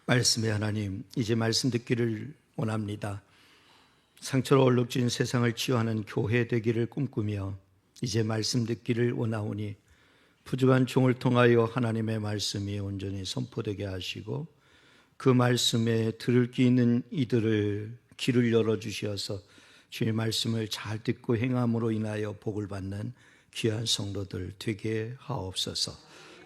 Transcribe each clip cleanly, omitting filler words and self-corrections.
말씀의 하나님, 이제 말씀 듣기를 원합니다. 상처로 얼룩진 세상을 치유하는 교회 되기를 꿈꾸며 이제 말씀 듣기를 원하오니 부족한 종을 통하여 하나님의 말씀이 온전히 선포되게 하시고 그 말씀에 들을 귀 있는 이들을 귀를 열어주셔서 주의 말씀을 잘 듣고 행함으로 인하여 복을 받는 귀한 성도들 되게 하옵소서.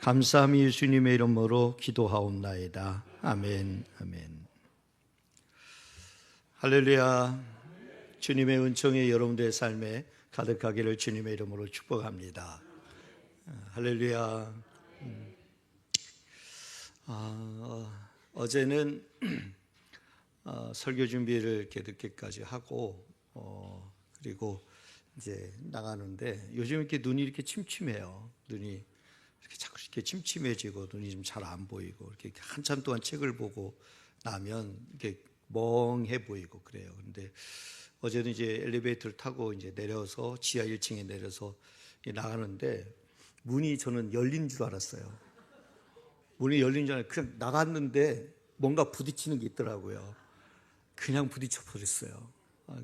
감사함이 예수님의 이름으로 기도하옵나이다. 아멘. 아멘. 할렐루야. 주님의 은총이 여러분들의 삶에 가득하기를 주님의 이름으로 축복합니다. 할렐루야. 어제는 설교 준비를 이렇게 늦게까지 하고 그리고 이제 나가는데 요즘 이렇게 눈이 이렇게 침침해요. 눈이 이렇게 자꾸 이렇게 침침해지고 눈이 좀 잘 안 보이고 이렇게 한참 동안 책을 보고 나면 이렇게 멍해 보이고 그래요. 근데 어제는 이제 엘리베이터를 타고 이제 내려서 지하 1층에 내려서 나가는데 문이 저는 열린 줄 알았어요. 문이 열린 줄 알았는데 그냥 나갔는데 뭔가 부딪히는 게 있더라고요. 그냥 부딪혀 버렸어요.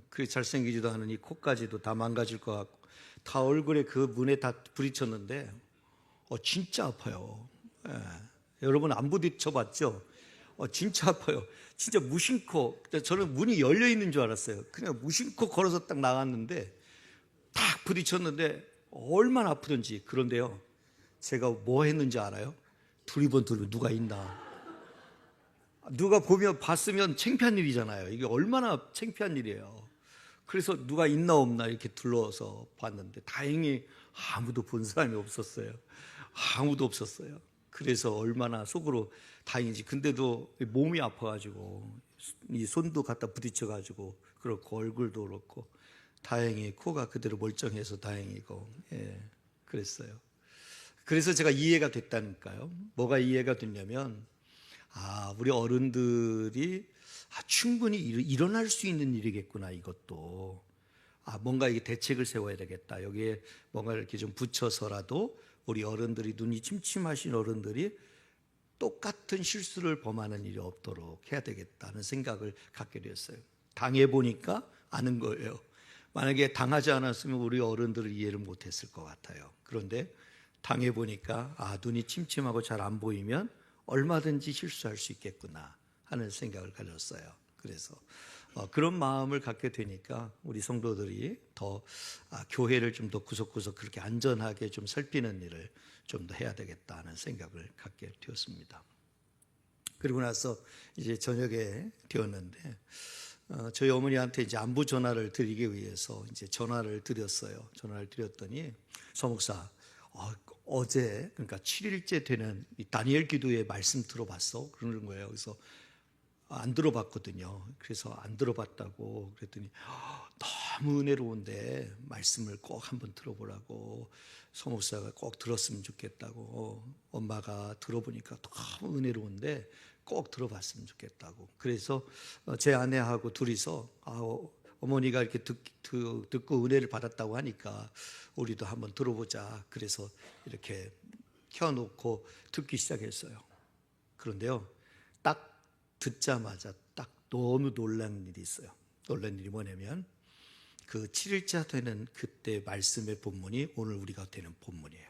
그 잘생기지도 않으니 코까지도 다 망가질 것 같고 다 얼굴에 그 문에 다 부딪혔는데 진짜 아파요. 예. 여러분 안 부딪혀 봤죠? 진짜 아파요. 진짜 무심코 저는 문이 열려 있는 줄 알았어요. 그냥 무심코 걸어서 딱 나갔는데 딱 부딪혔는데 얼마나 아프던지. 그런데요, 제가 뭐 했는지 알아요? 두리번 누가 있나. 누가 보면 봤으면 창피한 일이잖아요. 이게 얼마나 창피한 일이에요. 그래서 누가 있나 없나 이렇게 둘러서 봤는데 다행히 아무도 본 사람이 없었어요. 아무도 없었어요. 그래서 얼마나 속으로 다행이지. 근데도 몸이 아파가지고 이 손도 갖다 부딪혀가지고 그렇고 얼굴도 그렇고 다행히 코가 그대로 멀쩡해서 다행이고 그랬어요. 그래서 제가 이해가 됐다니까요. 뭐가 이해가 됐냐면 우리 어른들이 충분히 일어날 수 있는 일이겠구나. 이것도 뭔가 이게 대책을 세워야 되겠다. 여기에 뭔가 이렇게 좀 붙여서라도 우리 어른들이 눈이 침침하신 어른들이 똑같은 실수를 범하는 일이 없도록 해야 되겠다는 생각을 갖게 되었어요. 당해보니까 아는 거예요. 만약에 당하지 않았으면 우리 어른들을 이해를 못했을 것 같아요. 그런데 당해보니까 눈이 침침하고 잘 안 보이면 얼마든지 실수할 수 있겠구나 하는 생각을 가졌어요. 그래서 그런 마음을 갖게 되니까 우리 성도들이 더 교회를 좀 더 구석구석 그렇게 안전하게 좀 살피는 일을 좀 더 해야 되겠다는 생각을 갖게 되었습니다. 그리고 나서 이제 저녁에 되었는데 저희 어머니한테 이제 안부 전화를 드리기 위해서 이제 전화를 드렸어요. 전화를 드렸더니 서목사 어제 그러니까 7일째 되는 이 다니엘 기도의 말씀 들어봤어? 그러는 거예요. 그래서 안 들어봤거든요. 그래서 안 들어봤다고 그랬더니 너무 은혜로운데 말씀을 꼭 한번 들어보라고 성목사가 꼭 들었으면 좋겠다고 엄마가 들어보니까 너무 은혜로운데 꼭 들어봤으면 좋겠다고. 그래서 제 아내하고 둘이서 어머니가 이렇게 듣고 은혜를 받았다고 하니까 우리도 한번 들어보자. 그래서 이렇게 켜놓고 듣기 시작했어요. 그런데요, 딱 듣자마자 딱 너무 놀란 일이 있어요. 놀란 일이 뭐냐면 그 7일차 되는 그때 말씀의 본문이 오늘 우리가 되는 본문이에요.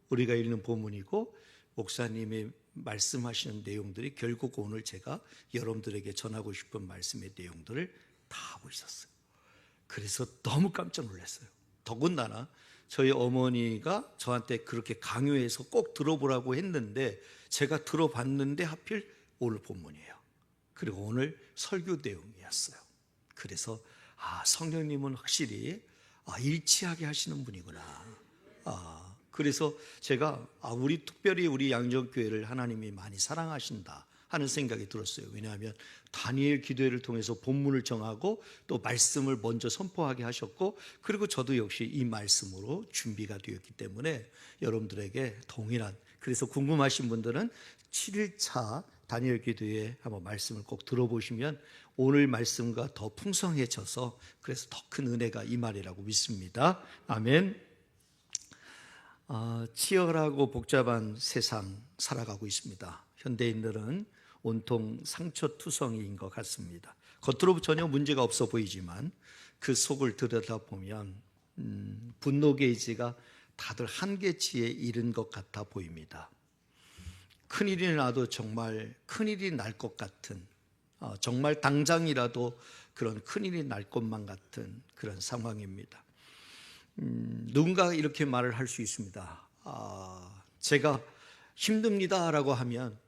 우리가 읽는 본문이고 목사님이 말씀하시는 내용들이 결국 오늘 제가 여러분들에게 전하고 싶은 말씀의 내용들을 다 하고 있었어요. 그래서 너무 깜짝 놀랐어요. 더군다나 저희 어머니가 저한테 그렇게 강요해서 꼭 들어보라고 했는데 제가 들어봤는데 하필 오늘 본문이에요. 그리고 오늘 설교 내용이었어요. 그래서 성령님은 확실히 일치하게 하시는 분이구나. 그래서 제가 특별히 우리 양정교회를 하나님이 많이 사랑하신다 하는 생각이 들었어요. 왜냐하면 다니엘 기도회를 통해서 본문을 정하고 또 말씀을 먼저 선포하게 하셨고 그리고 저도 역시 이 말씀으로 준비가 되었기 때문에 여러분들에게 동일한, 그래서 궁금하신 분들은 7일차 다니엘 기도회 한번 말씀을 꼭 들어보시면 오늘 말씀과 더 풍성해져서 그래서 더 큰 은혜가 임하리라고 믿습니다. 아멘. 치열하고 복잡한 세상 살아가고 있습니다. 현대인들은 온통 상처투성이인 것 같습니다. 겉으로 전혀 문제가 없어 보이지만 그 속을 들여다보면 분노 게이지가 다들 한계치에 이른 것 같아 보입니다. 큰일이 나도 정말 큰일이 날 것 같은, 정말 당장이라도 그런 큰일이 날 것만 같은 그런 상황입니다. 누군가가 이렇게 말을 할 수 있습니다. 제가 힘듭니다 라고 하면,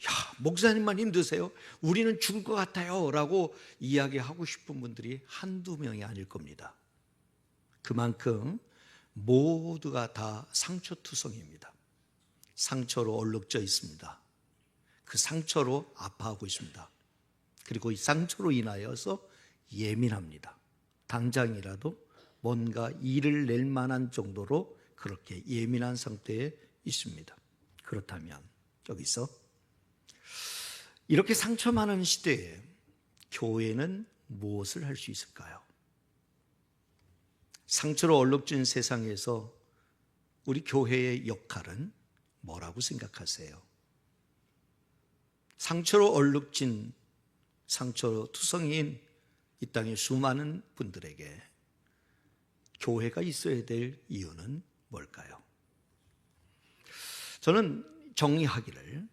야, 목사님만 힘드세요? 우리는 죽을 것 같아요 라고 이야기하고 싶은 분들이 한두 명이 아닐 겁니다. 그만큼 모두가 다 상처투성입니다. 상처로 얼룩져 있습니다. 그 상처로 아파하고 있습니다. 그리고 이 상처로 인하여서 예민합니다. 당장이라도 뭔가 일을 낼 만한 정도로 그렇게 예민한 상태에 있습니다. 그렇다면 여기서 이렇게 상처 많은 시대에 교회는 무엇을 할 수 있을까요? 상처로 얼룩진 세상에서 우리 교회의 역할은 뭐라고 생각하세요? 상처로 얼룩진 상처로 투성이인 이 땅의 수많은 분들에게 교회가 있어야 될 이유는 뭘까요? 저는 정리하기를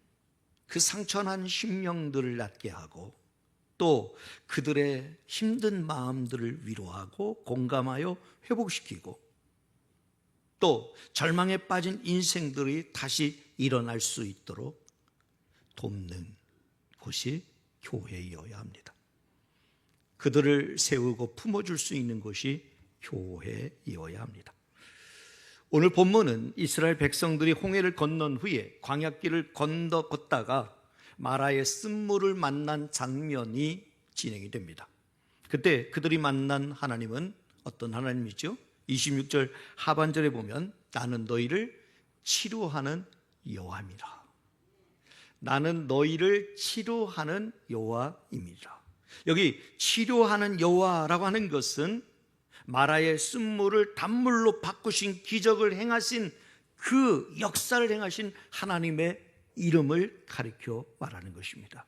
그 상처난 심령들을 낫게 하고 또 그들의 힘든 마음들을 위로하고 공감하여 회복시키고 또 절망에 빠진 인생들이 다시 일어날 수 있도록 돕는 곳이 교회이어야 합니다. 그들을 세우고 품어줄 수 있는 곳이 교회이어야 합니다. 오늘 본문은 이스라엘 백성들이 홍해를 건넌 후에 광야길을 걷다가 마라의 쓴물을 만난 장면이 진행이 됩니다. 그때 그들이 만난 하나님은 어떤 하나님이죠? 26절 하반절에 보면 나는 너희를 치료하는 여호와입니다. 나는 너희를 치료하는 여호와입니다. 여기 치료하는 여호와라고 하는 것은 마라의 쓴물을 단물로 바꾸신 기적을 행하신 그 역사를 행하신 하나님의 이름을 가리켜 말하는 것입니다.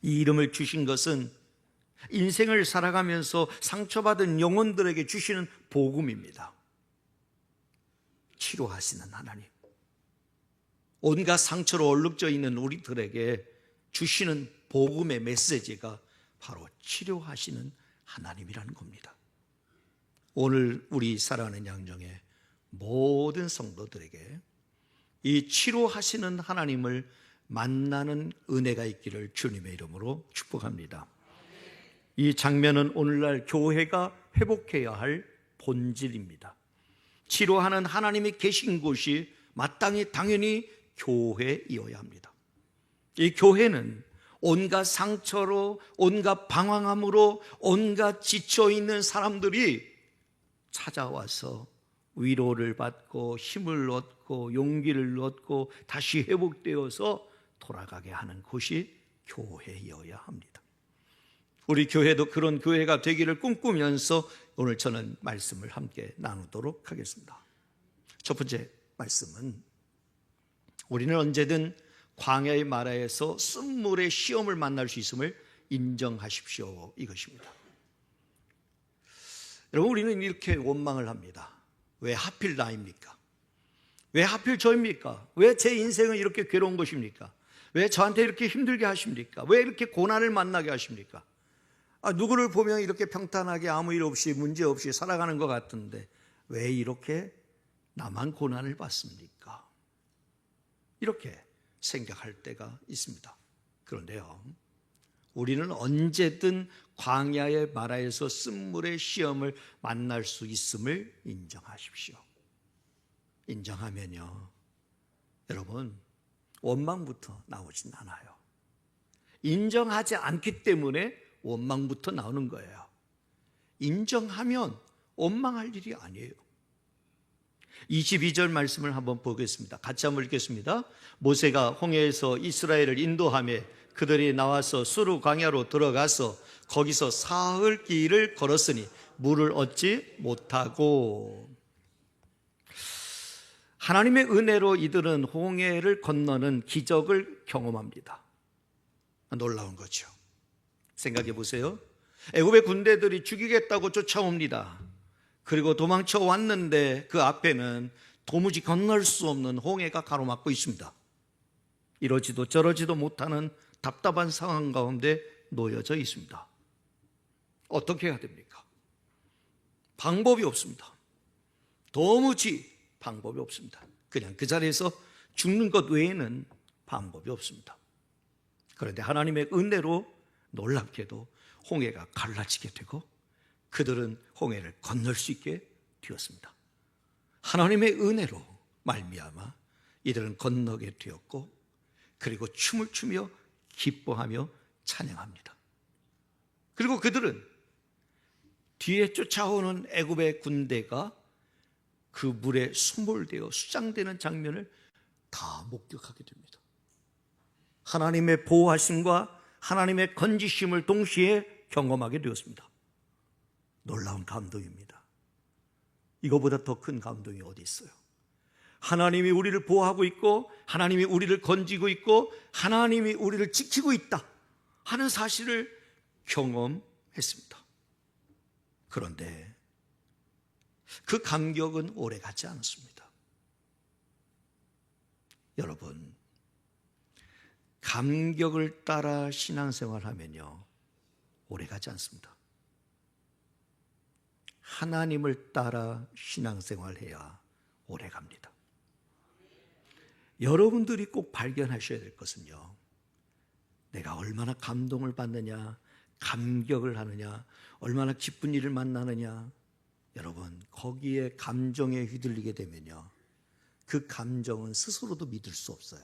이 이름을 주신 것은 인생을 살아가면서 상처받은 영혼들에게 주시는 복음입니다. 치료하시는 하나님, 온갖 상처로 얼룩져 있는 우리들에게 주시는 복음의 메시지가 바로 치료하시는 하나님이라는 겁니다. 오늘 우리 사랑하는 양정의 모든 성도들에게 이 치료하시는 하나님을 만나는 은혜가 있기를 주님의 이름으로 축복합니다. 이 장면은 오늘날 교회가 회복해야 할 본질입니다. 치료하는 하나님이 계신 곳이 마땅히 당연히 교회이어야 합니다. 이 교회는 온갖 상처로, 온갖 방황함으로, 온갖 지쳐있는 사람들이 찾아와서 위로를 받고 힘을 얻고 용기를 얻고 다시 회복되어서 돌아가게 하는 곳이 교회여야 합니다. 우리 교회도 그런 교회가 되기를 꿈꾸면서 오늘 저는 말씀을 함께 나누도록 하겠습니다. 첫 번째 말씀은 우리는 언제든 광야의 마라에서 쓴물의 시험을 만날 수 있음을 인정하십시오, 이것입니다. 여러분, 우리는 이렇게 원망을 합니다. 왜 하필 나입니까? 왜 하필 저입니까? 왜 제 인생은 이렇게 괴로운 것입니까? 왜 저한테 이렇게 힘들게 하십니까? 왜 이렇게 고난을 만나게 하십니까? 누구를 보면 이렇게 평탄하게 아무 일 없이 문제 없이 살아가는 것 같은데 왜 이렇게 나만 고난을 받습니까? 이렇게 생각할 때가 있습니다. 그런데요, 우리는 언제든 광야의 마라에서 쓴물의 시험을 만날 수 있음을 인정하십시오. 인정하면요, 여러분, 원망부터 나오진 않아요. 인정하지 않기 때문에 원망부터 나오는 거예요. 인정하면 원망할 일이 아니에요. 22절 말씀을 한번 보겠습니다. 같이 한번 읽겠습니다. 모세가 홍해에서 이스라엘을 인도하며 그들이 나와서 수르 광야로 들어가서 거기서 사흘 길을 걸었으니 물을 얻지 못하고. 하나님의 은혜로 이들은 홍해를 건너는 기적을 경험합니다. 놀라운 거죠. 생각해 보세요. 애굽의 군대들이 죽이겠다고 쫓아옵니다. 그리고 도망쳐 왔는데 그 앞에는 도무지 건널 수 없는 홍해가 가로막고 있습니다. 이러지도 저러지도 못하는 답답한 상황 가운데 놓여져 있습니다. 어떻게 해야 됩니까? 방법이 없습니다. 도무지 방법이 없습니다. 그냥 그 자리에서 죽는 것 외에는 방법이 없습니다. 그런데 하나님의 은혜로 놀랍게도 홍해가 갈라지게 되고 그들은 홍해를 건널 수 있게 되었습니다. 하나님의 은혜로 말미암아 이들은 건너게 되었고 그리고 춤을 추며 기뻐하며 찬양합니다. 그리고 그들은 뒤에 쫓아오는 애굽의 군대가 그 물에 수몰되어 수장되는 장면을 다 목격하게 됩니다. 하나님의 보호하심과 하나님의 건지심을 동시에 경험하게 되었습니다. 놀라운 감동입니다. 이거보다 더 큰 감동이 어디 있어요? 하나님이 우리를 보호하고 있고 하나님이 우리를 건지고 있고 하나님이 우리를 지키고 있다 하는 사실을 경험했습니다. 그런데 그 감격은 오래가지 않았습니다. 여러분, 감격을 따라 신앙생활하면요 오래가지 않습니다. 하나님을 따라 신앙생활해야 오래갑니다. 여러분들이 꼭 발견하셔야 될 것은요, 내가 얼마나 감동을 받느냐, 감격을 하느냐, 얼마나 기쁜 일을 만나느냐, 여러분 거기에 감정에 휘둘리게 되면요 그 감정은 스스로도 믿을 수 없어요.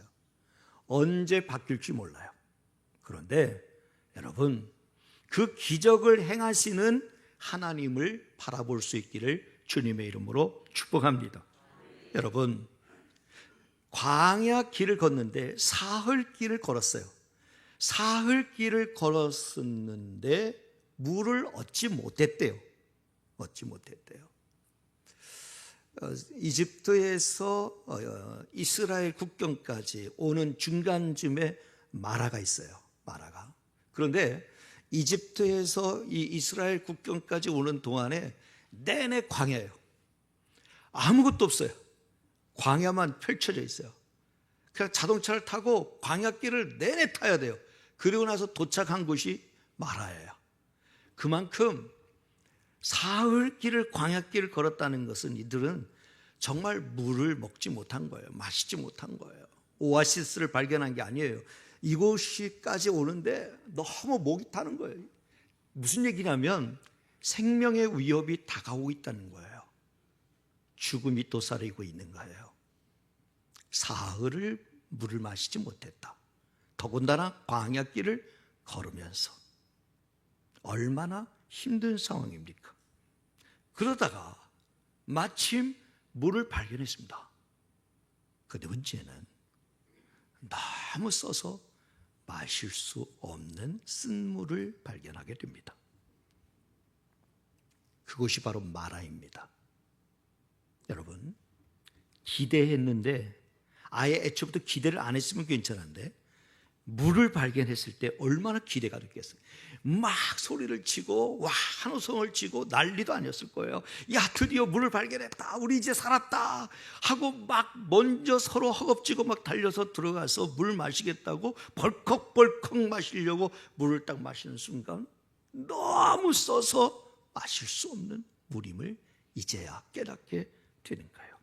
언제 바뀔지 몰라요. 그런데 여러분 그 기적을 행하시는 하나님을 바라볼 수 있기를 주님의 이름으로 축복합니다. 여러분 광야 길을 걷는데 사흘길을 걸었어요. 사흘길을 걸었었는데 물을 얻지 못했대요. 이집트에서 이스라엘 국경까지 오는 중간쯤에 마라가 있어요. 마라가. 그런데 이집트에서 이 이스라엘 국경까지 오는 동안에 내내 광야예요. 아무것도 없어요. 광야만 펼쳐져 있어요. 그냥 자동차를 타고 광야길을 내내 타야 돼요. 그리고 나서 도착한 곳이 마라예요. 그만큼 사흘길을 광야길을 걸었다는 것은 이들은 정말 물을 먹지 못한 거예요. 마시지 못한 거예요. 오아시스를 발견한 게 아니에요. 이곳까지 오는데 너무 목이 타는 거예요. 무슨 얘기냐면 생명의 위협이 다가오고 있다는 거예요. 죽음이 도사리고 있는 거예요. 사흘을 물을 마시지 못했다. 더군다나 광야길을 걸으면서 얼마나 힘든 상황입니까? 그러다가 마침 물을 발견했습니다. 그런데 문제는 너무 써서 마실 수 없는 쓴물을 발견하게 됩니다. 그것이 바로 마라입니다. 여러분 기대했는데 아예 애초부터 기대를 안 했으면 괜찮은데 물을 발견했을 때 얼마나 기대가 됐겠어요. 막 소리를 치고 와 한호성을 치고 난리도 아니었을 거예요. 야 드디어 물을 발견했다, 우리 이제 살았다 하고 막 먼저 서로 허겁지겁 막 달려서 들어가서 물 마시겠다고 벌컥벌컥 마시려고 물을 딱 마시는 순간 너무 써서 마실 수 없는 물임을 이제야 깨닫게 되는 거예요.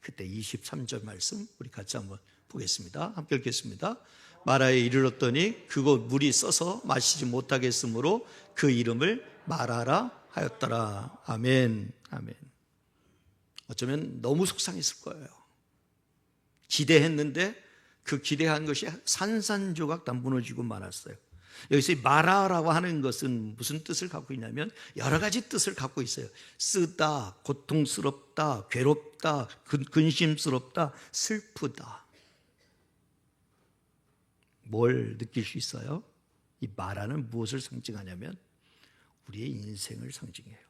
그때 23절 말씀 우리 같이 한번 보겠습니다. 함께 읽겠습니다. 마라에 이르렀더니 그곳 물이 써서 마시지 못하겠으므로 그 이름을 마라라 하였더라. 아멘. 아멘. 어쩌면 너무 속상했을 거예요. 기대했는데 그 기대한 것이 산산조각 다 무너지고 말았어요. 여기서 마라라고 하는 것은 무슨 뜻을 갖고 있냐면 여러 가지 뜻을 갖고 있어요. 쓰다, 고통스럽다, 괴롭다, 근심스럽다, 슬프다. 뭘 느낄 수 있어요? 이 마라는 무엇을 상징하냐면 우리의 인생을 상징해요.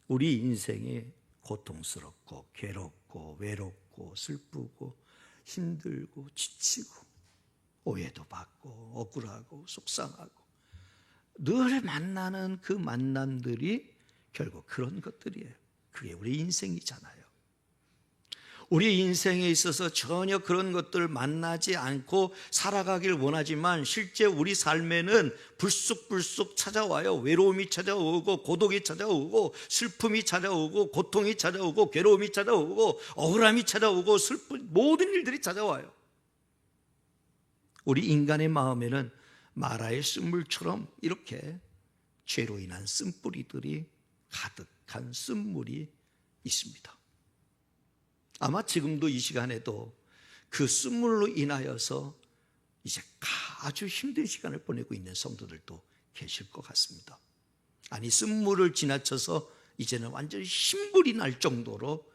우리 인생이 고통스럽고 괴롭고 외롭고 슬프고 힘들고 지치고 오해도 받고 억울하고 속상하고 늘 만나는 그 만남들이 결국 그런 것들이에요. 그게 우리 인생이잖아요. 우리 인생에 있어서 전혀 그런 것들을 만나지 않고 살아가길 원하지만 실제 우리 삶에는 불쑥불쑥 찾아와요. 외로움이 찾아오고 고독이 찾아오고 슬픔이 찾아오고 고통이 찾아오고 괴로움이 찾아오고 억울함이 찾아오고 슬픈 모든 일들이 찾아와요. 우리 인간의 마음에는 마라의 쓴물처럼 이렇게 죄로 인한 쓴뿌리들이 가득한 쓴물이 있습니다. 아마 지금도 이 시간에도 그 쓴물로 인하여서 이제 아주 힘든 시간을 보내고 있는 성도들도 계실 것 같습니다. 아니, 쓴물을 지나쳐서 이제는 완전히 신물이 날 정도로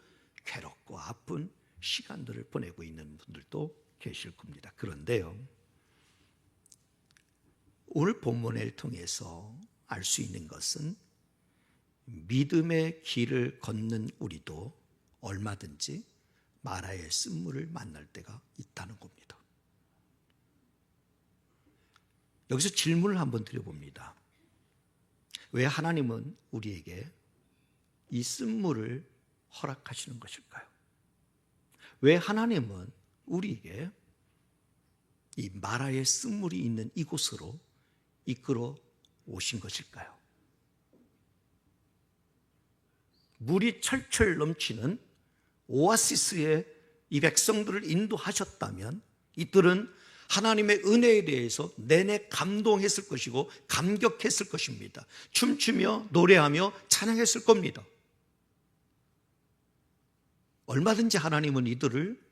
괴롭고 아픈 시간들을 보내고 있는 분들도 계실 겁니다. 그런데요, 오늘 본문을 통해서 알 수 있는 것은 믿음의 길을 걷는 우리도 얼마든지 마라의 쓴물을 만날 때가 있다는 겁니다. 여기서 질문을 한번 드려봅니다. 왜 하나님은 우리에게 이 쓴물을 허락하시는 것일까요? 왜 하나님은 우리에게 이 마라의 쓴물이 있는 이곳으로 이끌어 오신 것일까요? 물이 철철 넘치는 오아시스에 이 백성들을 인도하셨다면 이들은 하나님의 은혜에 대해서 내내 감동했을 것이고 감격했을 것입니다. 춤추며 노래하며 찬양했을 겁니다. 얼마든지 하나님은 이들을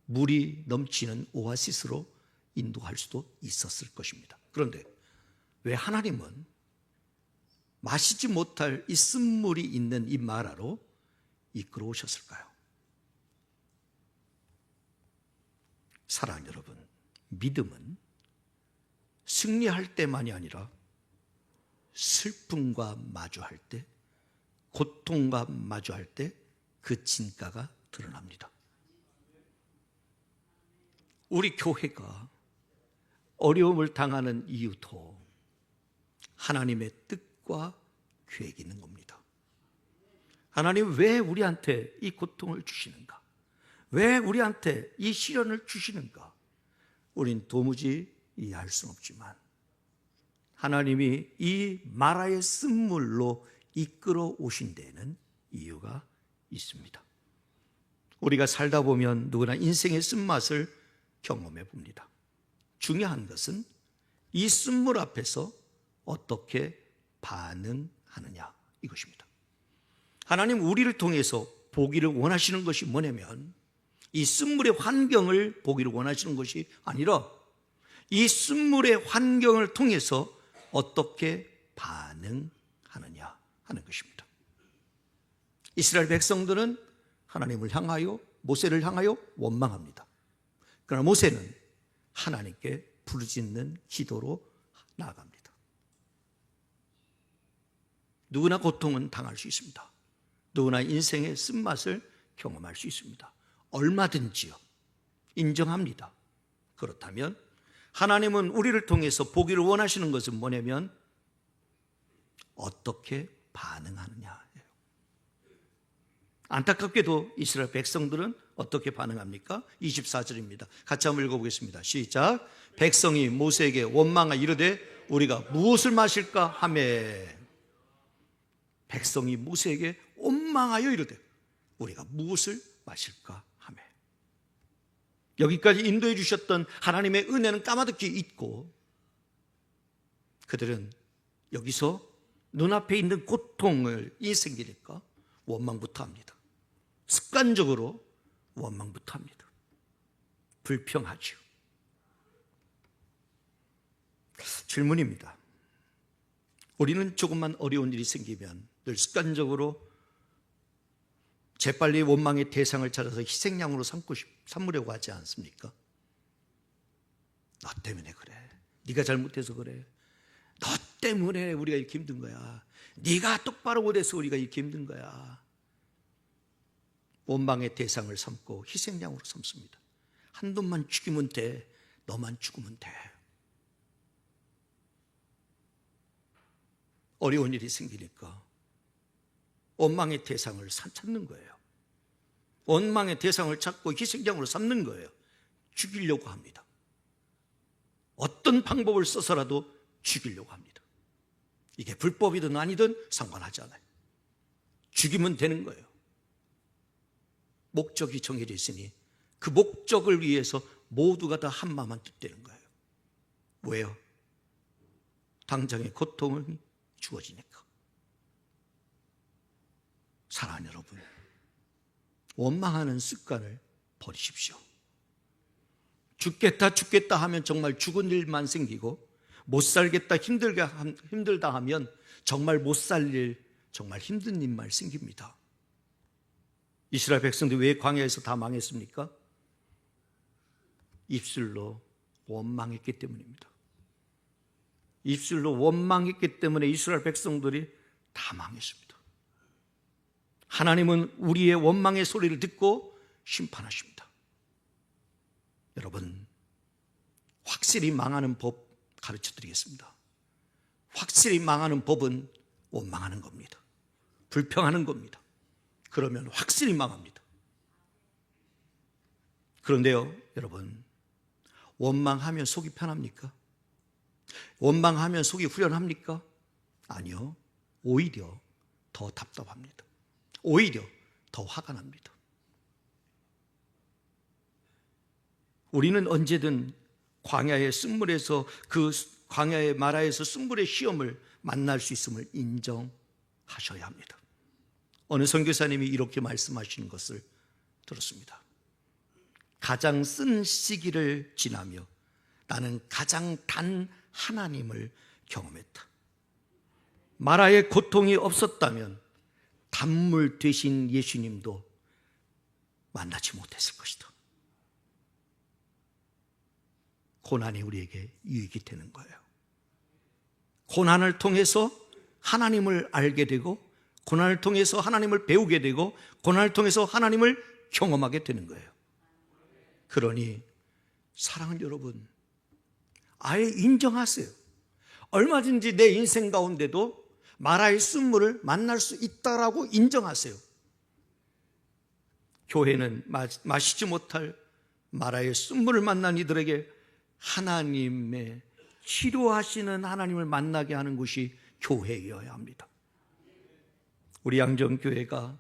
물이 넘치는 오아시스로 인도할 수도 있었을 것입니다. 그런데 왜 하나님은 마시지 못할 이 쓴물이 있는 이 마라로 이끌어 오셨을까요? 사랑하는 여러분, 믿음은 승리할 때만이 아니라 슬픔과 마주할 때, 고통과 마주할 때 그 진가가 드러납니다. 우리 교회가 어려움을 당하는 이유도 하나님의 뜻과 계획이 있는 겁니다. 하나님 왜 우리한테 이 고통을 주시는가? 왜 우리한테 이 시련을 주시는가? 우린 도무지 이해할 수는 없지만 하나님이 이 마라의 쓴물로 이끌어 오신 데에는 이유가 있습니다. 우리가 살다 보면 누구나 인생의 쓴맛을 경험해 봅니다. 중요한 것은 이 쓴물 앞에서 어떻게 반응하느냐 이것입니다. 하나님 우리를 통해서 보기를 원하시는 것이 뭐냐면 이 쓴물의 환경을 보기를 원하시는 것이 아니라 이 쓴물의 환경을 통해서 어떻게 반응하느냐 하는 것입니다. 이스라엘 백성들은 하나님을 향하여 모세를 향하여 원망합니다. 그러나 모세는 하나님께 부르짖는 기도로 나아갑니다. 누구나 고통은 당할 수 있습니다. 누구나 인생의 쓴맛을 경험할 수 있습니다. 얼마든지요. 인정합니다. 그렇다면 하나님은 우리를 통해서 보기를 원하시는 것은 뭐냐면 어떻게 반응하느냐. 안타깝게도 이스라엘 백성들은 어떻게 반응합니까? 24절입니다. 같이 한번 읽어보겠습니다. 시작. 백성이 모세에게 원망하여 이르되 우리가 무엇을 마실까 하매. 백성이 모세에게 원망하여 이르되 우리가 무엇을 마실까 하매. 여기까지 인도해 주셨던 하나님의 은혜는 까마득히 잊고 그들은 여기서 눈앞에 있는 고통을 생기니까 원망부터 합니다. 습관적으로 원망부터 합니다. 불평하죠. 질문입니다. 우리는 조금만 어려운 일이 생기면 늘 습관적으로 재빨리 원망의 대상을 찾아서 희생양으로 삼으려고 하지 않습니까? 너 때문에 그래. 네가 잘못해서 그래. 너 때문에 우리가 이렇게 힘든 거야. 네가 똑바로 못해서 우리가 이렇게 힘든 거야. 원망의 대상을 삼고 희생양으로 삼습니다. 한 놈만 죽이면 돼. 너만 죽으면 돼. 어려운 일이 생기니까 원망의 대상을 찾는 거예요. 원망의 대상을 찾고 희생양으로 삼는 거예요. 죽이려고 합니다. 어떤 방법을 써서라도 죽이려고 합니다. 이게 불법이든 아니든 상관하지 않아요. 죽이면 되는 거예요. 목적이 정해져 있으니 그 목적을 위해서 모두가 다 한마음만 뜻되는 거예요. 왜요? 당장의 고통이 주어지니까. 사랑하는 여러분, 원망하는 습관을 버리십시오. 죽겠다 하면 정말 죽은 일만 생기고, 못 살겠다 힘들다 하면 정말 못 살 일, 정말 힘든 일만 생깁니다. 이스라엘 백성들이 왜 광야에서 다 망했습니까? 입술로 원망했기 때문입니다. 입술로 원망했기 때문에 이스라엘 백성들이 다 망했습니다. 하나님은 우리의 원망의 소리를 듣고 심판하십니다. 여러분, 확실히 망하는 법 가르쳐 드리겠습니다. 확실히 망하는 법은 원망하는 겁니다. 불평하는 겁니다. 그러면 확실히 망합니다. 그런데요, 여러분, 원망하면 속이 편합니까? 원망하면 속이 후련합니까? 아니요. 오히려 더 답답합니다. 오히려 더 화가 납니다. 우리는 언제든 광야의 쓴물에서, 그 광야의 마라에서 쓴물의 시험을 만날 수 있음을 인정하셔야 합니다. 어느 선교사님이 이렇게 말씀하시는 것을 들었습니다. 가장 쓴 시기를 지나며 나는 가장 단 하나님을 경험했다. 마라의 고통이 없었다면 단물 되신 예수님도 만나지 못했을 것이다. 고난이 우리에게 유익이 되는 거예요. 고난을 통해서 하나님을 알게 되고, 고난을 통해서 하나님을 배우게 되고, 고난을 통해서 하나님을 경험하게 되는 거예요. 그러니 사랑하는 여러분, 아예 인정하세요. 얼마든지 내 인생 가운데도 마라의 쓴물을 만날 수 있다라고 인정하세요. 교회는 마시지 못할 마라의 쓴물을 만난 이들에게 하나님의 치료하시는 하나님을 만나게 하는 곳이 교회여야 합니다. 우리 양정교회가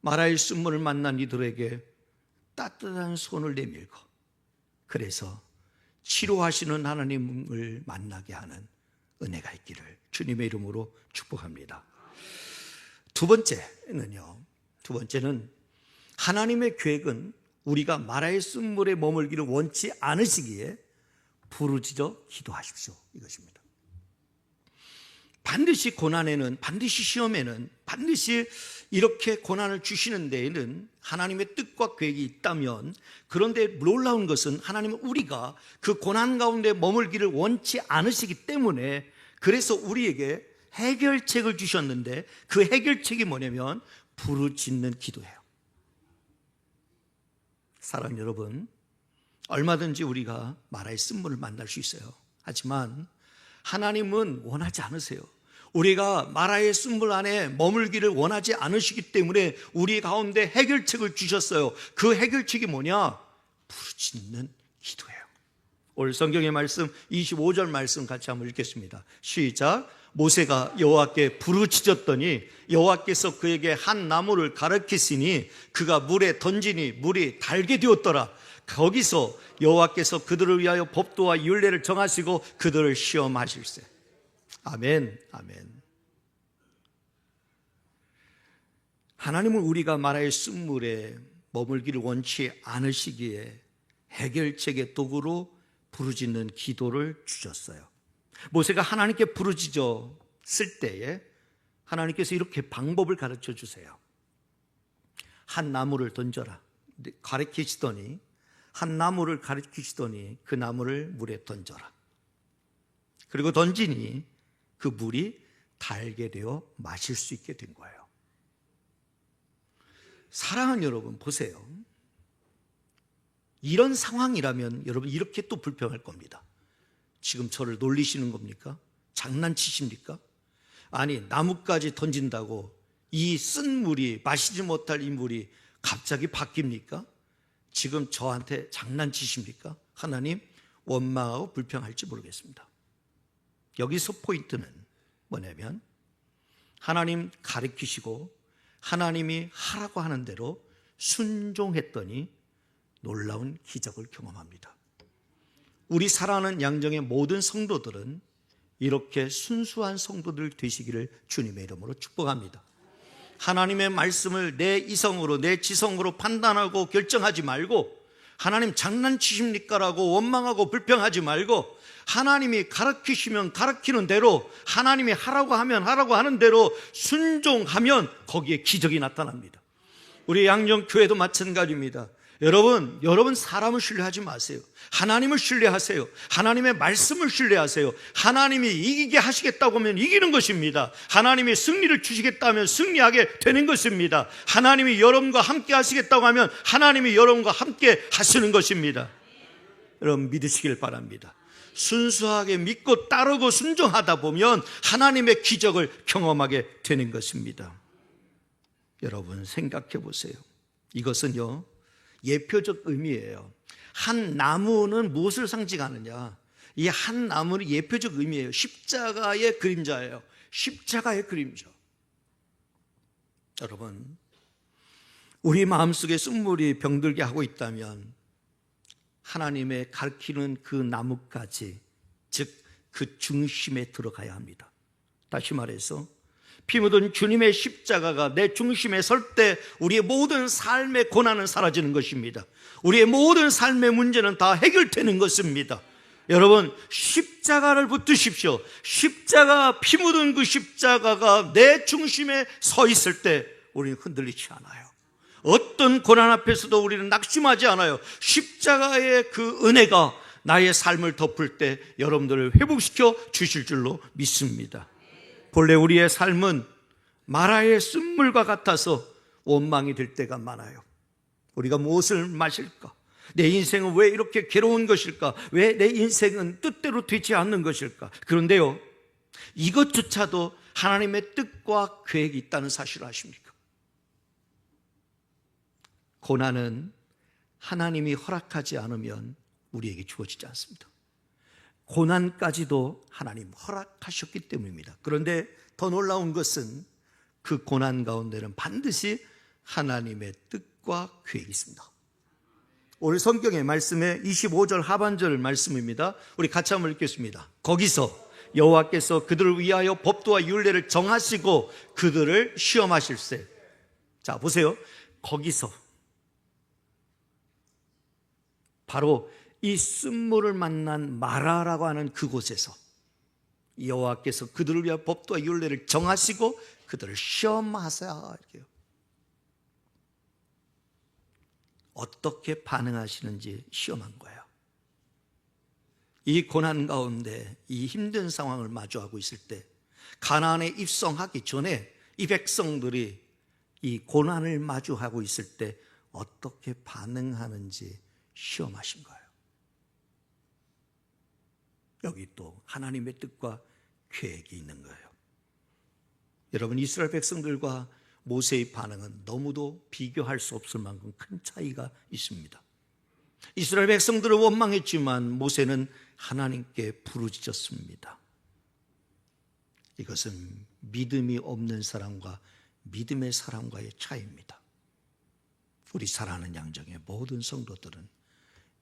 마라의 쓴물을 만난 이들에게 따뜻한 손을 내밀고, 그래서 치료하시는 하나님을 만나게 하는 은혜가 있기를 주님의 이름으로 축복합니다. 두 번째는 하나님의 계획은 우리가 마라의 쓴물에 머물기를 원치 않으시기에 부르짖어 기도하십시오, 이것입니다. 반드시 고난에는, 반드시 시험에는, 반드시 이렇게 고난을 주시는 데에는 하나님의 뜻과 계획이 있다면, 그런데 놀라운 것은 하나님은 우리가 그 고난 가운데 머물기를 원치 않으시기 때문에, 그래서 우리에게 해결책을 주셨는데, 그 해결책이 뭐냐면 부르짖는 기도예요. 사랑하는 여러분, 얼마든지 우리가 마라의 쓴물을 만날 수 있어요. 하지만 하나님은 원하지 않으세요. 우리가 마라의 쓴물 안에 머물기를 원하지 않으시기 때문에 우리 가운데 해결책을 주셨어요. 그 해결책이 뭐냐? 부르짖는 기도예요. 오늘 성경의 말씀 25절 말씀 같이 한번 읽겠습니다. 시작. 모세가 여호와께 부르짖었더니 여호와께서 그에게 한 나무를 가르치시니 그가 물에 던지니 물이 달게 되었더라. 거기서 여호와께서 그들을 위하여 법도와 율례를 정하시고 그들을 시험하실세. 아멘, 아멘. 하나님은 우리가 마라의 쓴물에 머물기를 원치 않으시기에 해결책의 도구로 부르짖는 기도를 주셨어요. 모세가 하나님께 부르짖었을 때에 하나님께서 이렇게 방법을 가르쳐 주세요. 한 나무를 던져라. 가르치시더니, 한 나무를 가르치시더니 그 나무를 물에 던져라. 그리고 던지니 그 물이 달게 되어 마실 수 있게 된 거예요. 사랑하는 여러분, 보세요. 이런 상황이라면 여러분 이렇게 또 불평할 겁니다. 지금 저를 놀리시는 겁니까? 장난치십니까? 아니, 나뭇가지 던진다고 이 쓴 물이, 마시지 못할 이 물이 갑자기 바뀝니까? 지금 저한테 장난치십니까? 하나님, 원망하고 불평할지 모르겠습니다. 여기서 포인트는 뭐냐면 하나님 가르치시고 하나님이 하라고 하는 대로 순종했더니 놀라운 기적을 경험합니다. 우리 사랑하는 양정의 모든 성도들은 이렇게 순수한 성도들 되시기를 주님의 이름으로 축복합니다. 하나님의 말씀을 내 이성으로, 내 지성으로 판단하고 결정하지 말고, 하나님 장난치십니까? 라고 원망하고 불평하지 말고, 하나님이 가르치시면 가르치는 대로, 하나님이 하라고 하면 하라고 하는 대로 순종하면 거기에 기적이 나타납니다. 우리 양정교회도 마찬가지입니다. 여러분 사람을 신뢰하지 마세요. 하나님을 신뢰하세요. 하나님의 말씀을 신뢰하세요. 하나님이 이기게 하시겠다고 하면 이기는 것입니다. 하나님이 승리를 주시겠다면 승리하게 되는 것입니다. 하나님이 여러분과 함께 하시겠다고 하면 하나님이 여러분과 함께 하시는 것입니다. 여러분 믿으시길 바랍니다. 순수하게 믿고 따르고 순종하다 보면 하나님의 기적을 경험하게 되는 것입니다. 여러분 생각해 보세요. 이것은요, 예표적 의미예요. 한 나무는 무엇을 상징하느냐? 이 한 나무는 예표적 의미예요. 십자가의 그림자예요. 십자가의 그림자. 여러분, 우리 마음속에 쓴물이 병들게 하고 있다면 하나님의 가르치는 그 나뭇가지, 즉 그 중심에 들어가야 합니다. 다시 말해서 피 묻은 주님의 십자가가 내 중심에 설 때 우리의 모든 삶의 고난은 사라지는 것입니다. 우리의 모든 삶의 문제는 다 해결되는 것입니다. 여러분 십자가를 붙드십시오. 십자가, 피 묻은 그 십자가가 내 중심에 서 있을 때 우리는 흔들리지 않아요. 어떤 고난 앞에서도 우리는 낙심하지 않아요. 십자가의 그 은혜가 나의 삶을 덮을 때 여러분들을 회복시켜 주실 줄로 믿습니다. 본래 우리의 삶은 마라의 쓴물과 같아서 원망이 될 때가 많아요. 우리가 무엇을 마실까? 내 인생은 왜 이렇게 괴로운 것일까? 왜 내 인생은 뜻대로 되지 않는 것일까? 그런데요, 이것조차도 하나님의 뜻과 계획이 있다는 사실을 아십니까? 고난은 하나님이 허락하지 않으면 우리에게 주어지지 않습니다. 고난까지도 하나님 허락하셨기 때문입니다. 그런데 더 놀라운 것은 그 고난 가운데는 반드시 하나님의 뜻과 계획이 있습니다. 오늘 성경의 말씀에 25절 하반절 말씀입니다. 우리 같이 한번 읽겠습니다. 거기서 여호와께서 그들을 위하여 법도와 율례를 정하시고 그들을 시험하실세. 자 보세요. 거기서, 바로 이 쓴물을 만난 마라라고 하는 그곳에서 여호와께서 그들을 위하여 법도와 율례를 정하시고 그들을 시험하사. 이렇게요. 어떻게 반응하시는지 시험한 거예요. 이 고난 가운데 이 힘든 상황을 마주하고 있을 때, 가나안에 입성하기 전에 이 백성들이 이 고난을 마주하고 있을 때 어떻게 반응하는지 시험하신 거예요. 여기 또 하나님의 뜻과 계획이 있는 거예요. 여러분, 이스라엘 백성들과 모세의 반응은 너무도 비교할 수 없을 만큼 큰 차이가 있습니다. 이스라엘 백성들은 원망했지만 모세는 하나님께 부르짖었습니다. 이것은 믿음이 없는 사람과 믿음의 사람과의 차이입니다. 우리 사랑하는 양정의 모든 성도들은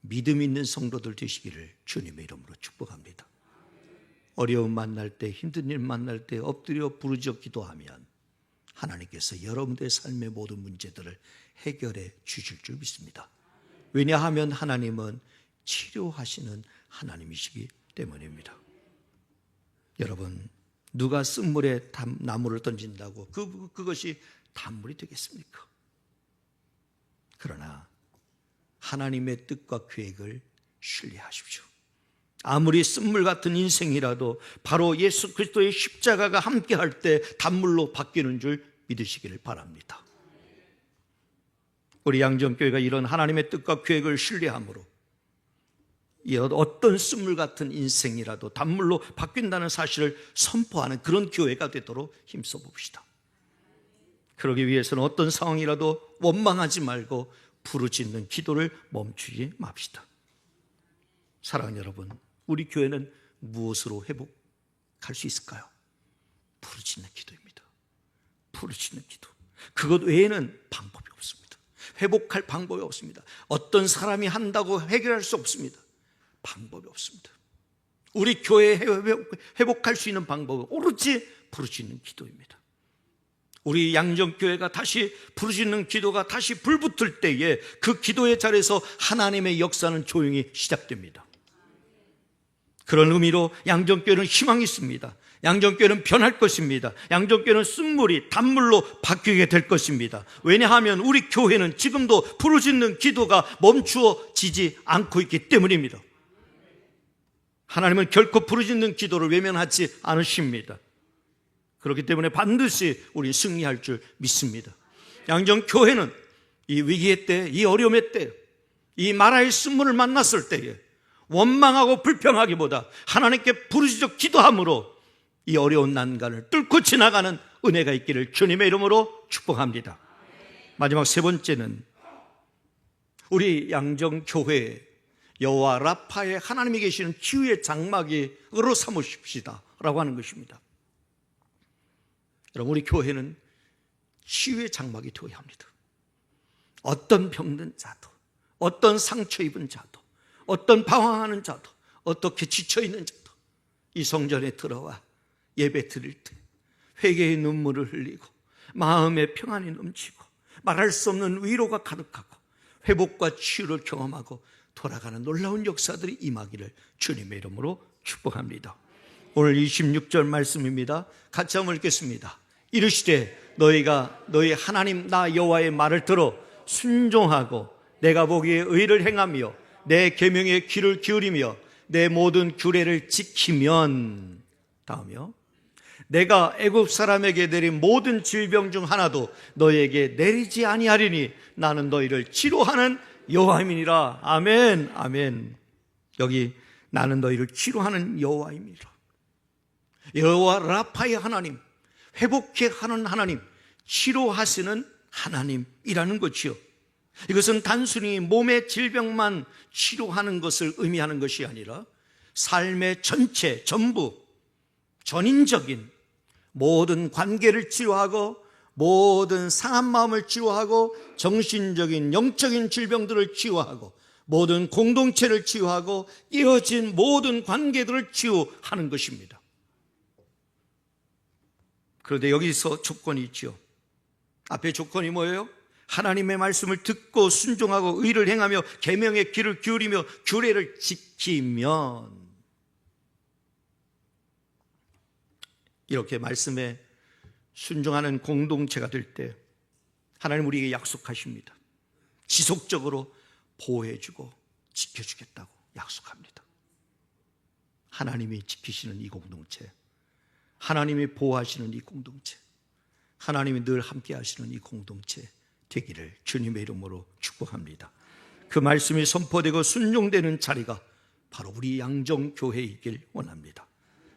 믿음 있는 성도들 되시기를 주님의 이름으로 축복합니다. 어려움 만날 때, 힘든 일 만날 때 엎드려 부르짖어 기도하면 하나님께서 여러분들의 삶의 모든 문제들을 해결해 주실 줄 믿습니다. 왜냐하면 하나님은 치료하시는 하나님이시기 때문입니다. 여러분, 누가 쓴물에 나무를 던진다고 그것이 단물이 되겠습니까? 그러나 하나님의 뜻과 계획을 신뢰하십시오. 아무리 쓴물 같은 인생이라도 바로 예수 그리스도의 십자가가 함께할 때 단물로 바뀌는 줄 믿으시기를 바랍니다. 우리 양정교회가 이런 하나님의 뜻과 계획을 신뢰함으로 이 어떤 쓴물 같은 인생이라도 단물로 바뀐다는 사실을 선포하는 그런 교회가 되도록 힘써 봅시다. 그러기 위해서는 어떤 상황이라도 원망하지 말고 부르짖는 기도를 멈추지 맙시다. 사랑하는 여러분, 우리 교회는 무엇으로 회복할 수 있을까요? 부르짖는 기도입니다. 부르짖는 기도. 그것 외에는 방법이 없습니다. 회복할 방법이 없습니다. 어떤 사람이 한다고 해결할 수 없습니다. 방법이 없습니다. 우리 교회에 회복할 수 있는 방법은 오로지 부르짖는 기도입니다. 우리 양정교회가 다시 부르짖는 기도가 다시 불붙을 때에 그 기도의 자리에서 하나님의 역사는 조용히 시작됩니다. 그런 의미로 양정교회는 희망이 있습니다. 양정교회는 변할 것입니다. 양정교회는 쓴물이 단물로 바뀌게 될 것입니다. 왜냐하면 우리 교회는 지금도 부르짖는 기도가 멈추어지지 않고 있기 때문입니다. 하나님은 결코 부르짖는 기도를 외면하지 않으십니다. 그렇기 때문에 반드시 우리 승리할 줄 믿습니다. 양정교회는 이 위기의 때, 이 어려움의 때, 이 마라의 쓴물을 만났을 때에 원망하고 불평하기보다 하나님께 부르짖어 기도함으로 이 어려운 난간을 뚫고 지나가는 은혜가 있기를 주님의 이름으로 축복합니다. 마지막 세 번째는 우리 양정교회에 여호와 라파에 하나님이 계시는 치유의 장막으로 삼으십시다 라고 하는 것입니다. 여러분, 우리 교회는 치유의 장막이 되어야 합니다. 어떤 병든 자도, 어떤 상처 입은 자도, 어떤 방황하는 자도, 어떻게 지쳐있는 자도 이 성전에 들어와 예배 드릴 때 회개의 눈물을 흘리고 마음의 평안이 넘치고 말할 수 없는 위로가 가득하고 회복과 치유를 경험하고 돌아가는 놀라운 역사들이 임하기를 주님의 이름으로 축복합니다. 오늘 26절 말씀입니다. 같이 한번 읽겠습니다. 이르시되 너희가 너희 하나님 나 여호와의 말을 들어 순종하고 내가 보기에 의를 행하며 내 계명에 귀를 기울이며 내 모든 규례를 지키면, 다음이요, 내가 애굽 사람에게 내린 모든 질병 중 하나도 너희에게 내리지 아니하리니 나는 너희를 치료하는 여호와임이니라. 아멘, 아멘. 여기 나는 너희를 치료하는 여호와임이라. 여호와 라파의 하나님, 회복케 하는 하나님, 치료하시는 하나님이라는 것이요, 이것은 단순히 몸의 질병만 치료하는 것을 의미하는 것이 아니라 삶의 전체, 전부, 전인적인 모든 관계를 치료하고 모든 상한 마음을 치유하고 정신적인 영적인 질병들을 치유하고 모든 공동체를 치유하고 깨어진 모든 관계들을 치유하는 것입니다. 그런데 여기서 조건이 있죠. 앞에 조건이 뭐예요? 하나님의 말씀을 듣고 순종하고 의를 행하며 계명에 귀를 기울이며 규례를 지키면, 이렇게 말씀에 순종하는 공동체가 될 때 하나님 우리에게 약속하십니다. 지속적으로 보호해주고 지켜주겠다고 약속합니다. 하나님이 지키시는 이 공동체, 하나님이 보호하시는 이 공동체, 하나님이 늘 함께 하시는 이 공동체 되기를 주님의 이름으로 축복합니다. 그 말씀이 선포되고 순종되는 자리가 바로 우리 양정교회이길 원합니다.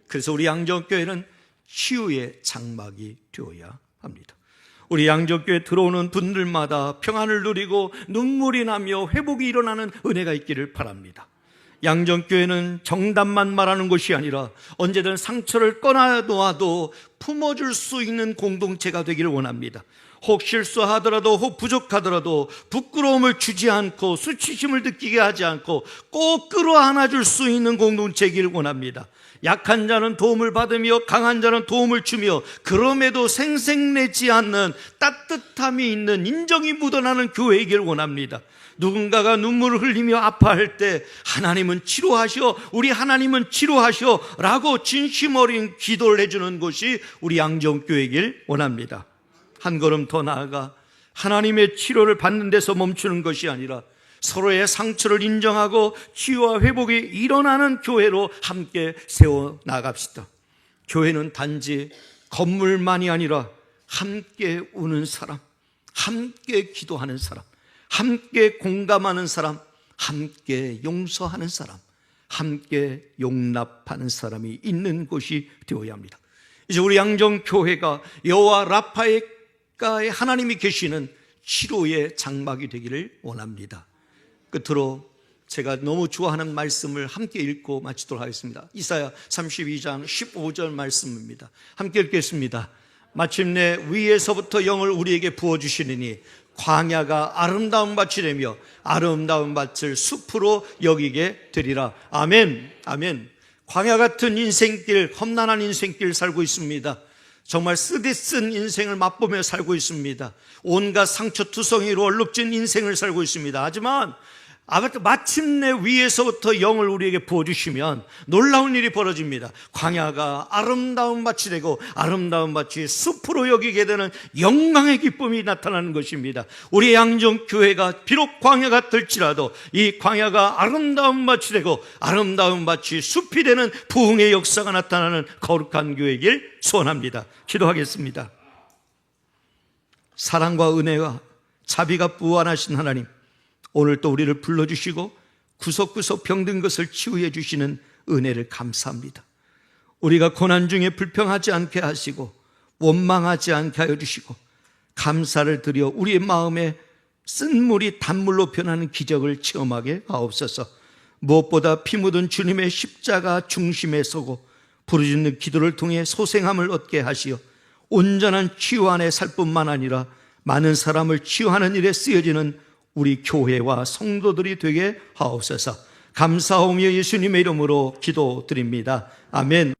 그래서 우리 양정교회는 치유의 장막이 되어야 합니다. 우리 양정교회 들어오는 분들마다 평안을 누리고 눈물이 나며 회복이 일어나는 은혜가 있기를 바랍니다. 양정교회는 정답만 말하는 것이 아니라 언제든 상처를 꺼내놓아도 품어줄 수 있는 공동체가 되기를 원합니다. 혹 실수하더라도 혹 부족하더라도 부끄러움을 주지 않고 수치심을 느끼게 하지 않고 꼭 끌어안아줄 수 있는 공동체이기를 원합니다. 약한 자는 도움을 받으며 강한 자는 도움을 주며 그럼에도 생색내지 않는 따뜻함이 있는 인정이 묻어나는 교회이길 원합니다. 누군가가 눈물을 흘리며 아파할 때 하나님은 치료하셔, 우리 하나님은 치료하셔 라고 진심 어린 기도를 해주는 것이 우리 양정교회이길 원합니다. 한 걸음 더 나아가 하나님의 치료를 받는 데서 멈추는 것이 아니라 서로의 상처를 인정하고 치유와 회복이 일어나는 교회로 함께 세워나갑시다. 교회는 단지 건물만이 아니라 함께 우는 사람, 함께 기도하는 사람, 함께 공감하는 사람, 함께 용서하는 사람, 함께 용납하는 사람이 있는 곳이 되어야 합니다. 이제 우리 양정교회가 여호와 라파의 하나님이 계시는 치료의 장막이 되기를 원합니다. 끝으로 제가 너무 좋아하는 말씀을 함께 읽고 마치도록 하겠습니다. 이사야 32장 15절 말씀입니다. 함께 읽겠습니다. 마침내 위에서부터 영을 우리에게 부어주시느니 광야가 아름다운 밭이 되며 아름다운 밭을 숲으로 여기게 되리라. 아멘. 아멘. 광야 같은 인생길, 험난한 인생길 살고 있습니다. 정말 쓰디쓴 인생을 맛보며 살고 있습니다. 온갖 상처투성이로 얼룩진 인생을 살고 있습니다. 하지만 마침내 위에서부터 영을 우리에게 부어주시면 놀라운 일이 벌어집니다. 광야가 아름다운 밭이 되고 아름다운 밭이 숲으로 여기게 되는 영광의 기쁨이 나타나는 것입니다. 우리 양정교회가 비록 광야가 될지라도 이 광야가 아름다운 밭이 되고 아름다운 밭이 숲이 되는 부흥의 역사가 나타나는 거룩한 교회이길 소원합니다. 기도하겠습니다. 사랑과 은혜와 자비가 무한하신 하나님, 오늘 또 우리를 불러주시고 구석구석 병든 것을 치유해 주시는 은혜를 감사합니다. 우리가 고난 중에 불평하지 않게 하시고 원망하지 않게 하여 주시고 감사를 드려 우리의 마음에 쓴물이 단물로 변하는 기적을 체험하게 하옵소서. 무엇보다 피 묻은 주님의 십자가 중심에 서고 부르짖는 기도를 통해 소생함을 얻게 하시어 온전한 치유 안에 살 뿐만 아니라 많은 사람을 치유하는 일에 쓰여지는 우리 교회와 성도들이 되게 하옵소서. 감사하오며 예수님의 이름으로 기도드립니다. 아멘.